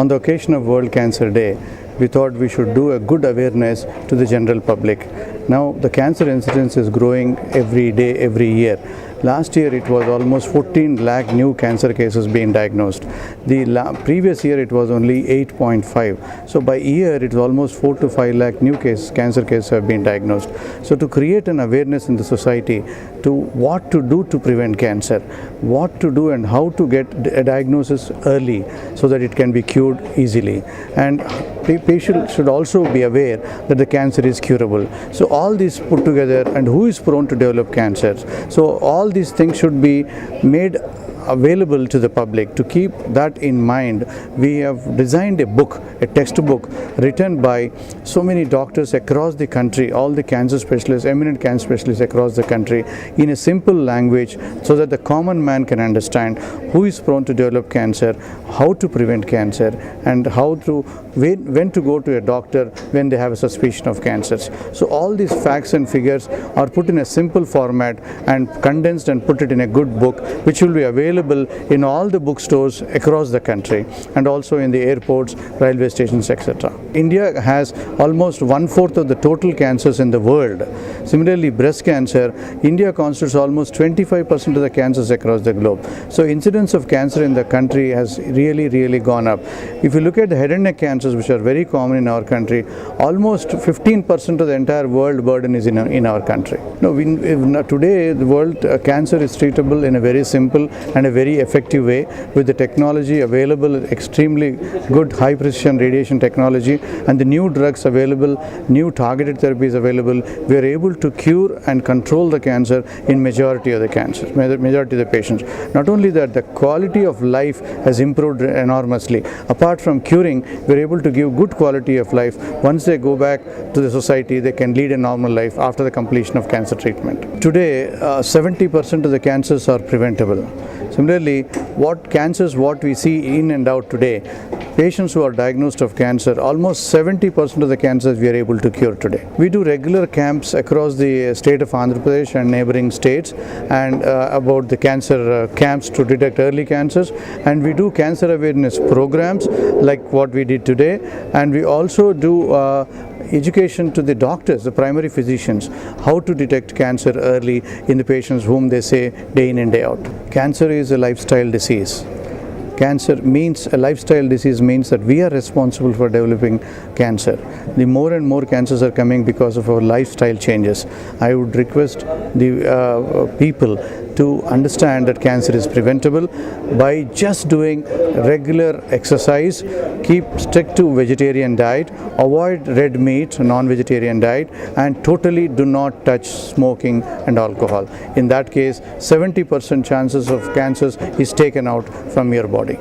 On the occasion of World Cancer Day, we thought we should do a good awareness to the general public. Now the cancer incidence is growing every day, every year. Last year it was almost 14 lakh new cancer cases being diagnosed. The previous year it was only 8.5. So by year it's almost 4 to 5 lakh new cancer cases have been diagnosed. So to create an awareness in the society to what to do to prevent cancer, what to do and how to get a diagnosis early so that it can be cured easily. And patients should also be aware that the cancer is curable. So all these put together, and who is prone to develop cancers. So all these things should be made available to the public. To keep that in mind, we have designed a book, a textbook written by so many doctors across the country, all the cancer specialists, eminent cancer specialists across the country, in a simple language so that the common man can understand who is prone to develop cancer, how to prevent cancer, and when to go to a doctor when they have a suspicion of cancers. So all these facts and figures are put in a simple format and condensed and put it in a good book, which will be available in all the bookstores across the country and also in the airports, railway stations, etc. India has almost 1/4 of the total cancers in the world. Similarly, breast cancer, India constitutes almost 25% of the cancers across the globe. So incidence of cancer in the country has really gone up. If you look at the head and neck cancers, which are very common in our country, almost 15% of the entire world burden is in our country. Today the world cancer is treatable in a very simple and a very effective way with the technology available, extremely good high precision radiation technology, and the new drugs available, new targeted therapies available. We are able to cure and control the cancer in majority of the patients. Not only that, the quality of life has improved enormously. Apart from curing, we are able to give good quality of life. Once they go back to the society, they can lead a normal life after the completion of cancer treatment. Today, 70% of the cancers are preventable. Similarly, what we see in and out today, patients who are diagnosed of cancer, almost 70% of the cancers we are able to cure today. We do regular camps across the state of Andhra Pradesh and neighboring states, and about the cancer camps to detect early cancers, and we do cancer awareness programs like what we did today, and we also do education to the doctors, the primary physicians, how to detect cancer early in the patients whom they say day in and day out. Cancer is a lifestyle disease. A lifestyle disease means that we are responsible for developing cancer. The more and more cancers are coming because of our lifestyle changes. I would request the people to understand that cancer is preventable by just doing regular exercise, stick to vegetarian diet, avoid red meat, non-vegetarian diet, and totally do not touch smoking and alcohol. In that case, 70% chances of cancers is taken out from your body.